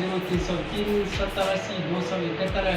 0303 7080 271.